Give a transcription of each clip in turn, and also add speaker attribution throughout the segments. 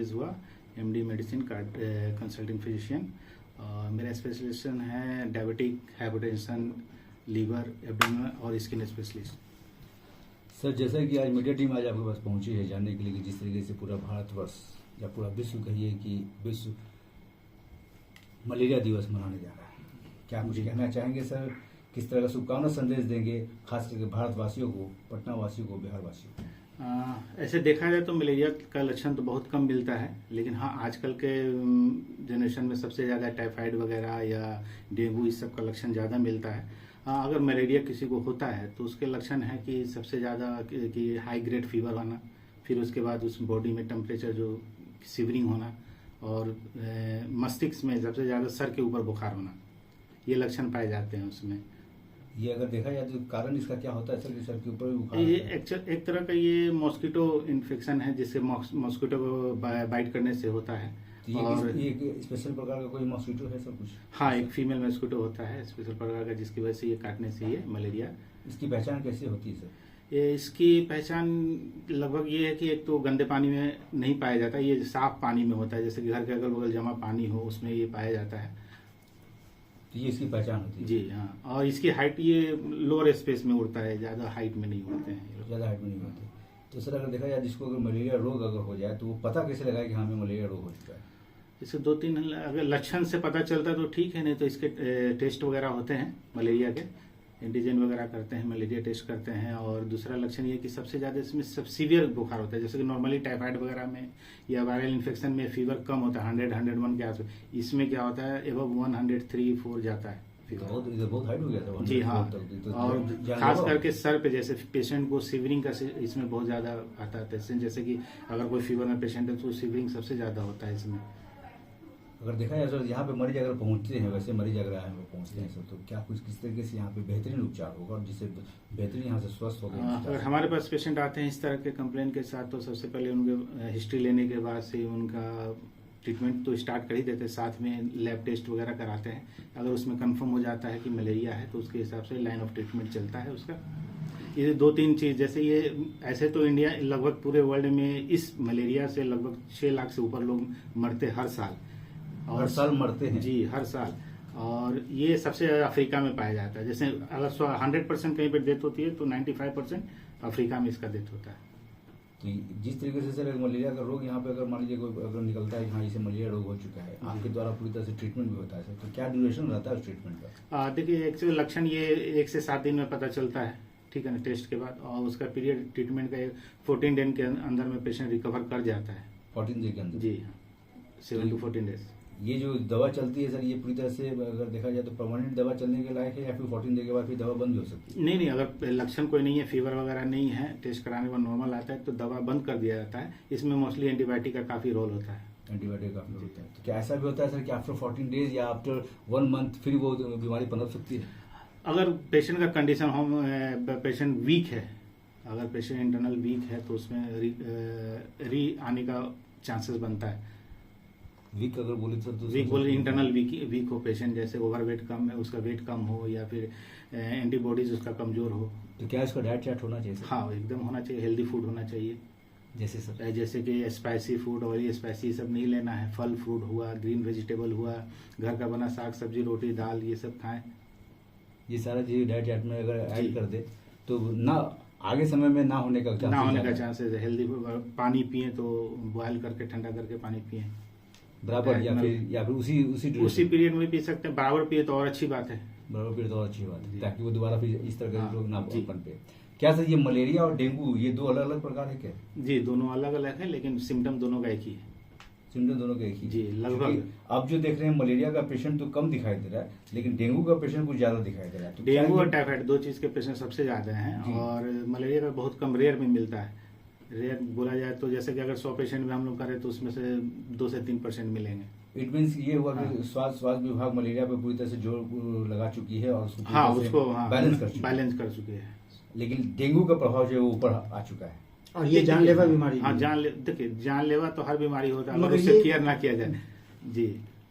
Speaker 1: परवेज हुआ, MD medicine card consulting physician. मेरा specialisation है डायबिटिक, हाइपरटेंशन, लीवर, एब्डोमिनल और स्किन स्पेशलिस्ट।
Speaker 2: सर, जैसा कि आज मीडिया टीम आज आपके पास पहुंची है जानने के लिए कि जिस तरीके से पूरा भारतवर्ष या पूरा विश्व कहिए कि विश्व मलेरिया दिवस मनाने जा रहा है, क्या मुझे कहना चाहेंगे सर? किस तरह का शुभकामना संदेश देंगे खास करके भारतवासियों को, पटना वासियों को, बिहार वासियों को?
Speaker 1: ऐसे देखा जाए तो मलेरिया का लक्षण तो बहुत कम मिलता है, लेकिन हाँ आजकल के जनरेशन में सबसे ज़्यादा टाइफाइड वगैरह या डेंगू इस सब का लक्षण ज़्यादा मिलता है। अगर मलेरिया किसी को होता है तो उसके लक्षण है कि सबसे ज़्यादा कि हाई ग्रेड फीवर होना, फिर उसके बाद उस बॉडी में टेम्परेचर जो शिवरिंग होना, और मस्तिष्क में सबसे ज़्यादा सर के ऊपर बुखार होना, ये लक्षण पाए जाते हैं उसमें।
Speaker 2: ये अगर देखा जाए तो कारण इसका क्या होता है सर कि सर के ऊपर भी बुखार?
Speaker 1: ये एक तरह का ये मॉस्किटो इन्फेक्शन है, जिससे मॉस्किटो को बाइट करने से होता है।
Speaker 2: और ये स्पेशल प्रकार का कोई मॉस्किटो है सब कुछ?
Speaker 1: हाँ, एक फीमेल मॉस्किटो होता है स्पेशल प्रकार का, जिसकी वजह से ये काटने से ये मलेरिया।
Speaker 2: इसकी पहचान कैसे होती है सर?
Speaker 1: इसकी पहचान लगभग ये है कि एक तो गंदे पानी में नहीं पाया जाता, ये साफ पानी में होता है, जैसे कि घर के अगल बगल जमा पानी हो उसमें ये पाया जाता है।
Speaker 2: तो ये इसकी पहचान होती है?
Speaker 1: जी हाँ, और इसकी हाइट ये लोअर स्पेस में उड़ता है, ज़्यादा हाइट में नहीं उड़ते हैं।
Speaker 2: ज़्यादा हाइट में नहीं होती। तो सर अगर देखा जाए जिसको अगर मलेरिया रोग अगर हो जाए तो वो पता कैसे लगाए कि हाँ हमें मलेरिया रोग हो चुका है?
Speaker 1: इससे 2-3 अगर लक्षण से पता चलता है तो ठीक है, नहीं तो इसके टेस्ट वगैरह होते हैं मलेरिया के, एंटीजन वगैरह करते हैं, मलेरिया टेस्ट करते हैं। और दूसरा लक्षण ये कि सबसे ज़्यादा इसमें सब सीवियर बुखार होता है, जैसे कि नॉर्मली टाइफाइड वगैरह में या वायरल इन्फेक्शन में फीवर कम होता है 100-101 के आसपास, इसमें क्या होता है एबव 103-104 जाता है फीवर।
Speaker 2: बहुत हाइट हो गया था।
Speaker 1: जी हाँ, और खास करके सर पे, जैसे पेशेंट को सीवरिंग का इसमें बहुत ज़्यादा आता है पेशेंट, जैसे कि अगर कोई फीवर में पेशेंट है तो सीवरिंग सबसे ज़्यादा होता है इसमें।
Speaker 2: अगर देखा जाए सर यहाँ पे मरीज अगर पहुँचते हैं, वैसे मरीज अगर यहाँ पे पहुँचते हैं सर, तो क्या कुछ किस तरीके से यहाँ पे बेहतरीन उपचार होगा और जिससे बेहतरीन यहाँ से स्वस्थ हो गए?
Speaker 1: अगर हमारे पास पेशेंट आते हैं इस तरह के कंप्लेन के साथ, तो सबसे पहले उनके हिस्ट्री लेने के बाद से उनका ट्रीटमेंट तो स्टार्ट कर ही देते हैं, साथ में लैब टेस्ट वगैरह कराते हैं। अगर उसमें कंफर्म हो जाता है कि मलेरिया है तो उसके हिसाब से लाइन ऑफ ट्रीटमेंट चलता है उसका। ये 2-3 चीज़, जैसे ये ऐसे तो इंडिया लगभग पूरे वर्ल्ड में इस मलेरिया से लगभग 6 लाख से ऊपर लोग मरते हर साल, और
Speaker 2: हर साल मरते हैं? जी,
Speaker 1: हर साल। और ये सबसे ज़्यादा अफ्रीका में पाया जाता है। जैसे अगर 100% कहीं पर डेथ होती है तो 95% अफ्रीका में इसका डेथ होता है।
Speaker 2: तो जिस तरीके से सर मलेरिया का रोग यहाँ पे अगर मान लीजिए कोई अगर निकलता है हाँ इसे मलेरिया रोग हो चुका है, आपके द्वारा पूरी तरह से ट्रीटमेंट भी होता है सर, तो क्या ड्यूरेशन रहता है उस ट्रीटमेंट का?
Speaker 1: देखिए, एक्चुअली लक्षण ये 1 से 7 दिन में पता चलता है, ठीक है ना, टेस्ट के बाद। और उसका पीरियड ट्रीटमेंट का 14 दिन के अंदर में पेशेंट रिकवर कर जाता है।
Speaker 2: 14 दिन के अंदर?
Speaker 1: जी, 7 to 14 डेज।
Speaker 2: ये जो दवा चलती है सर, ये पूरी तरह से अगर देखा जाए तो परमानेंट दवा चलने के लायक है या फिर 14 दिन के बाद फिर दवा बंद हो सकती है?
Speaker 1: नहीं, अगर लक्षण कोई नहीं है, फीवर वगैरह नहीं है, टेस्ट कराने के बाद नॉर्मल आता है तो दवा बंद कर दिया जाता है। इसमें मोस्टली एंटीबायोटिक का काफ़ी रोल होता है।
Speaker 2: एंटीबायोटिक का रोल होता है। तो क्या ऐसा भी होता है सर कि आफ्टर 14 डेज या आफ्टर 1 मंथ फिर वो बीमारी पनप सकती है?
Speaker 1: अगर पेशेंट का कंडीशन हो, पेशेंट वीक है, अगर पेशेंट इंटरनल वीक है तो उसमें री आने का चांसेस बनता है।
Speaker 2: वीक अगर बोले सर तो
Speaker 1: वीक बोले इंटरनल वीक हो पेशेंट, जैसे ओवरवेट कम है, उसका वेट कम हो, या फिर एंटीबॉडीज उसका कमजोर हो।
Speaker 2: तो क्या इसका डाइट चार्ट होना चाहिए सर?
Speaker 1: हाँ, एकदम होना चाहिए। हेल्दी फूड होना चाहिए,
Speaker 2: जैसे सर
Speaker 1: जैसे कि स्पाइसी फूड, ऑयली स्पाइसी सब नहीं लेना है। फल फ्रूट हुआ, ग्रीन वेजिटेबल हुआ, घर का बना साग सब्जी, रोटी दाल, ये सब खाएं।
Speaker 2: ये सारा चीज डाइट चार्ट में अगर ऐड कर दे तो ना आगे समय में ना होने का
Speaker 1: चांसेस है। हेल्दी पानी पिए तो बॉयल करके ठंडा करके पानी पिए
Speaker 2: बराबर, या फिर उसी
Speaker 1: पीरियड में पी सकते हैं। बराबर पिए तो और अच्छी बात है।
Speaker 2: बराबर पिए तो और अच्छी बात है, ताकि वो दोबारा फिर इस तरह के रोग ना पनपे। क्या सर ये मलेरिया और डेंगू ये 2 अलग अलग प्रकार है क्या?
Speaker 1: जी, दोनों अलग अलग है, लेकिन सिम्टम दोनों का एक ही है।
Speaker 2: सिम्टम दोनों का एक ही?
Speaker 1: जी, लगभग।
Speaker 2: अब जो देख रहे हैं मलेरिया का पेशेंट तो कम दिखाई दे रहा है, लेकिन डेंगू का पेशेंट कुछ ज्यादा दिखाई दे रहा है। तो
Speaker 1: डेंगू और टाइफाइड 2 चीज के पेशेंट सबसे ज्यादा हैं, और मलेरिया का बहुत कम रेयर में मिलता है। रेयर बोला जाए तो जैसे कि अगर 100 पेशेंट में हम लोग करें तो उसमें से 2 से 3% मिलेंगे।
Speaker 2: इट मीन्स ये हुआ कि स्वास्थ्य विभाग मलेरिया पे पूरी तरह से जोर लगा चुकी है और
Speaker 1: उसको
Speaker 2: बैलेंस
Speaker 1: कर चुकी है।
Speaker 2: लेकिन डेंगू का प्रभाव जो है वो ऊपर आ चुका है,
Speaker 3: और ये जानलेवा बीमारी।
Speaker 1: हाँ, देखिए जानलेवा तो हर बीमारी होता है अगर उससे केयर ना किया जाए। जी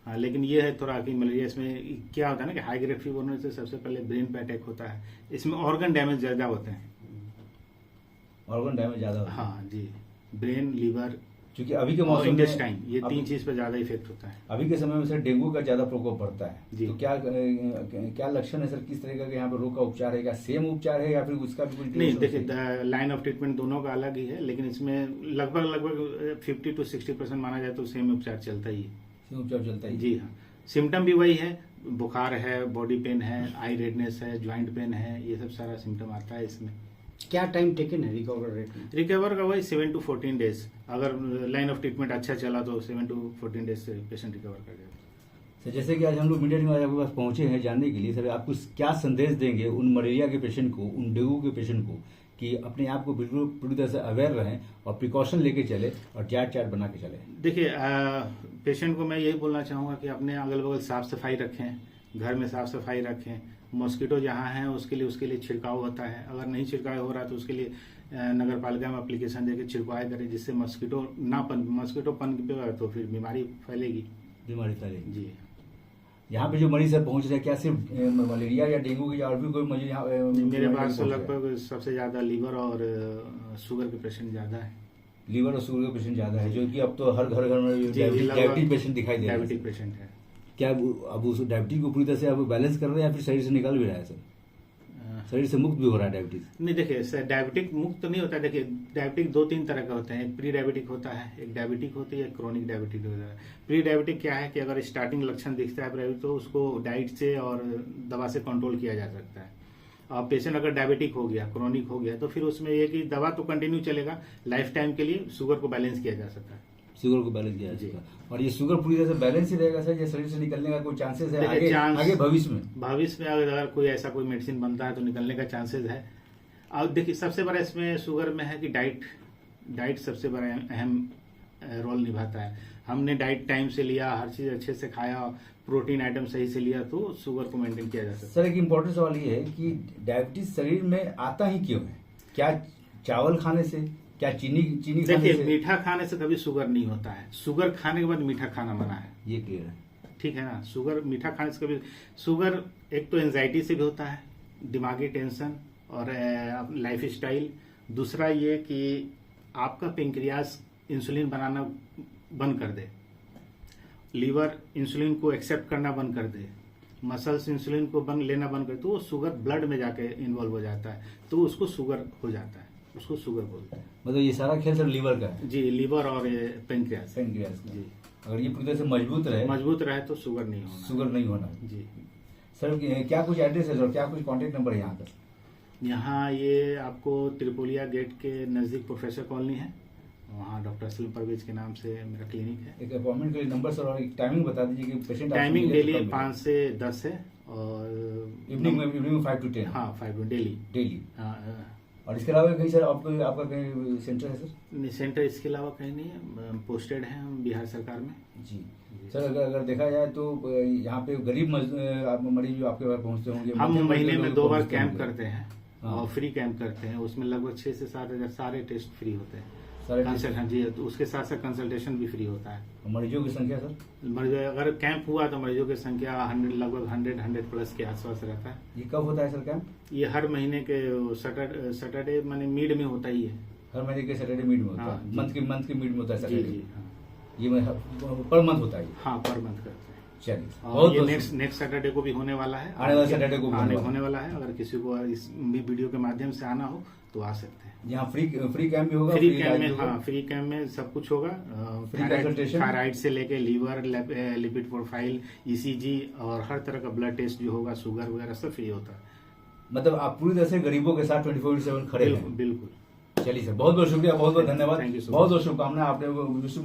Speaker 1: हाँ, लेकिन ये है थोड़ा कि मलेरिया इसमें क्या होता है ना कि हाई ग्रेड फीवर होने से सबसे पहले ब्रेन पे अटैक होता है। इसमें ऑर्गन डैमेज ज्यादा होते हैं।
Speaker 2: ऑर्गन डैमेज ज्यादा होता है?
Speaker 1: हाँ जी, ब्रेन, लीवर,
Speaker 2: क्योंकि अभी के
Speaker 1: और
Speaker 2: मौसम
Speaker 1: इंटेस्टाइन, ये
Speaker 2: अब-
Speaker 1: 3 चीज पे ज्यादा इफेक्ट होता है।
Speaker 2: अभी के समय में सर डेंगू का ज्यादा प्रकोप पड़ता है,
Speaker 1: जी।
Speaker 2: तो क्या लक्षण है सर, किस तरह का यहाँ पे रोग का उपचार है, क्या सेम उपचार है या फिर उसका भी कुछ
Speaker 1: नहीं,
Speaker 2: difference
Speaker 1: देखिए
Speaker 2: है?
Speaker 1: लाइन ऑफ ट्रीटमेंट दोनों का अलग ही है, लेकिन इसमें लगभग 50 to 60% माना जाए तो सेम उपचार चलता ही है।
Speaker 2: सेम उपचार चलता है।
Speaker 1: जी हाँ, सिम्टम भी वही है, बुखार है, बॉडी पेन है, आई रेडनेस है, ज्वाइंट पेन है, ये सब सारा सिम्टम आता है इसमें।
Speaker 3: क्या टाइम टेकन है रिकवर रेट में?
Speaker 1: रिकवर का वही 7 to 14 डेज, अगर लाइन ऑफ ट्रीटमेंट अच्छा चला तो 7 to 14 डेज से पेशेंट रिकवर कर जाता है।
Speaker 2: सर जैसे कि आज हम लोग मीडिया टीम आज आपके पास पहुंचे हैं जानने के लिए, सर आप कुछ क्या संदेश देंगे उन मलेरिया के पेशेंट को, उन डेंगू के पेशेंट को, कि अपने आप को बिल्कुल पूरी तरह से अवेयर रहें और प्रिकॉशन लेके चले और चार्ट बना के चले?
Speaker 1: देखिए, पेशेंट को मैं यही बोलना चाहूँगा कि अपने अगल बगल साफ सफाई रखें, घर में साफ सफाई रखें। मॉस्किटो जहाँ है उसके लिए छिड़काव होता है, अगर नहीं छिड़काव हो रहा तो उसके लिए नगर पालिका में एप्लीकेशन देके छिड़काव करें, जिससे मॉस्किटो पन पे तो फिर बीमारी फैलेगी।
Speaker 2: बीमारी फैलेगी।
Speaker 1: जी।
Speaker 2: यहाँ पे जो मरीज सर पहुंच रहे हैं, क्या सिर्फ मलेरिया या डेंगू की, और भी कोई मरीज यहाँ
Speaker 1: मेरे
Speaker 2: बीमारी
Speaker 1: पास तो
Speaker 2: पहुंच रहे हैं?
Speaker 1: लगभग सबसे ज्यादा लीवर और शुगर के पेशेंट ज्यादा है।
Speaker 2: लीवर और शुगर के पेशेंट ज्यादा है, जो कि अब तो हर घर में
Speaker 1: जी,
Speaker 2: डायबिटीज पेशेंट दिखाई दे रहे हैं।
Speaker 1: डायबिटिक पेशेंट है।
Speaker 2: क्या अब उस डायबिटीज को पूरी तरह से अब बैलेंस कर रहे हैं या फिर शरीर से निकल भी रहा है सर? शरीर से मुक्त भी हो रहा है डायबिटीज?
Speaker 1: नहीं, देखिए सर, डायबिटिक मुक्त तो नहीं होता है। देखिए, डायबिटिक 2-3 तरह का होते हैं, एक प्री डायबिटिक होता है, एक डायबिटिक होती है, एक क्रोनिक डायबिटिक होता है। प्री डायबिटिक क्या है कि अगर स्टार्टिंग लक्षण दिखता है तो उसको डाइट से और दवा से कंट्रोल किया जा सकता है। और पेशेंट अगर डायबिटिक हो गया, क्रोनिक हो गया, तो फिर उसमें ये कि दवा तो कंटिन्यू चलेगा, लाइफ टाइम के लिए शुगर को बैलेंस किया जा सकता है।
Speaker 2: शुगर को बैलेंस किया
Speaker 1: जी।
Speaker 2: जाएगा, और ये शुगर पूरी तरह से बैलेंस ही रहेगा सर, या शरीर से निकलने का कोई चांसेस है
Speaker 1: देखिए,
Speaker 2: आगे भविष्य में?
Speaker 1: भविष्य में अगर कोई ऐसा कोई मेडिसिन बनता है तो निकलने का चांसेस है। और देखिए, सबसे बड़ा इसमें शुगर में है कि डाइट सबसे बड़ा अहम रोल निभाता है। हमने डाइट टाइम से लिया, हर चीज अच्छे से खाया, प्रोटीन आइटम सही से लिया, तो शुगर को मेंटेन किया जा सकता है।
Speaker 2: सर एक इम्पोर्टेंट सवाल ये है कि डायबिटीज शरीर में आता ही क्यों है? क्या चावल खाने से, क्या चीनी खाने
Speaker 1: देखिए,
Speaker 2: से?
Speaker 1: मीठा खाने से कभी शुगर नहीं होता है, शुगर खाने के बाद मीठा खाना मना है।
Speaker 2: ये क्लियर है।
Speaker 1: ठीक है ना, शुगर मीठा खाने से कभी शुगर एक तो एंजाइटी से भी होता है, दिमागी टेंशन और लाइफ स्टाइल। दूसरा ये कि आपका पेंक्रियास इंसुलिन बनाना बंद कर दे, लीवर इंसुलिन को एक्सेप्ट करना बंद कर दे, मसल्स इंसुलिन को लेना बंद कर, तो वो शुगर ब्लड में जाके इन्वॉल्व हो जाता है, तो उसको शुगर हो जाता है, उसको शुगर बोलते हैं।
Speaker 2: मतलब ये सारा खेल सर लीवर का है?
Speaker 1: जी, लीवर और पेंक्रियास।
Speaker 2: पेनक्रियास का।
Speaker 1: जी,
Speaker 2: अगर ये पूरी तरह से मजबूत रहे
Speaker 1: तो शुगर नहीं होना।
Speaker 2: शुगर नहीं होना।
Speaker 1: जी।
Speaker 2: सर क्या कुछ एड्रेस है सर, क्या कुछ कॉन्टेक्ट नंबर है यहाँ का?
Speaker 1: यहाँ ये आपको त्रिपोलिया गेट के नज़दीक प्रोफेसर कॉलोनी है, वहाँ डॉक्टर असलम परवेज के नाम से मेरा क्लिनिक है।
Speaker 2: एक अपॉइंटमेंट के लिए नंबर सर, और एक टाइमिंग बता दीजिए कि पेशेंट
Speaker 1: टाइमिंग डेली 5 से 10 है, और
Speaker 2: इवनिंग में 5 to 10?
Speaker 1: हाँ, 5 डेली।
Speaker 2: डेली। और इसके अलावा कहीं सर आपका कहीं सेंटर है सर?
Speaker 1: सेंटर इसके अलावा कहीं नहीं है, पोस्टेड है हम बिहार सरकार में।
Speaker 2: जी। सर अगर देखा जाए तो यहाँ पे गरीब मरीज जो आपके पास पहुँचते होंगे,
Speaker 1: हम
Speaker 2: मध्यम वर्ग के
Speaker 1: महीने में
Speaker 2: लोग
Speaker 1: 2 बार
Speaker 2: पहुँचते
Speaker 1: कैंप
Speaker 2: होंगे।
Speaker 1: करते हैं,
Speaker 2: हाँ।
Speaker 1: और फ्री कैंप करते हैं, उसमें लगभग 6 से 7 हजार सारे टेस्ट फ्री होते हैं।
Speaker 2: सारे
Speaker 1: हाँ जी, तो उसके साथ साथ कंसल्टेशन भी फ्री होता है।
Speaker 2: मरीजों की संख्या सर?
Speaker 1: मरीजों, अगर कैंप हुआ तो मरीजों की संख्या लगभग 100 प्लस के आसपास रहता है।
Speaker 2: ये कब होता है सर कैंप?
Speaker 1: ये हर महीने के सैटरडे माने मिड में होता ही है।
Speaker 2: हर महीने के सैटरडे मीट में होता
Speaker 1: हाँ,
Speaker 2: है?
Speaker 1: जी।
Speaker 2: मंथ के मीट में होता है
Speaker 1: जी
Speaker 2: सैटरडे?
Speaker 1: जी हाँ।
Speaker 2: ये पर मंथ होता है ये?
Speaker 1: हाँ, पर मंथ करते हैं।
Speaker 2: चलिए,
Speaker 1: और ये नेक्स्ट सैटरडे को भी होने वाला है,
Speaker 2: आने वाले सैटरडे को भी
Speaker 1: होने वाला है। अगर किसी को इस वीडियो के माध्यम से आना हो तो आ सकते हैं।
Speaker 2: यहाँ फ्री कैंप भी होगा?
Speaker 1: फ्री कैंप
Speaker 2: इलाज
Speaker 1: में,
Speaker 2: भी होगा?
Speaker 1: हाँ, फ्री कैंप में सब कुछ होगा।
Speaker 2: Free consultation?
Speaker 1: थायराइड से लेके लीवर, लिपिड प्रोफाइल, ECG और हर तरह का ब्लड टेस्ट जो होगा, शुगर वगैरह सब फ्री होता है।
Speaker 2: मतलब आप पूरी तरह से गरीबों के साथ 24/7 खड़े हैं?
Speaker 1: बिल्कुल।
Speaker 2: चलिए सर, बहुत बहुत शुक्रिया, बहुत बहुत धन्यवाद,
Speaker 1: Thank you so
Speaker 2: बहुत
Speaker 1: much.
Speaker 2: बहुत शुभकामनाएं। आपने विश्व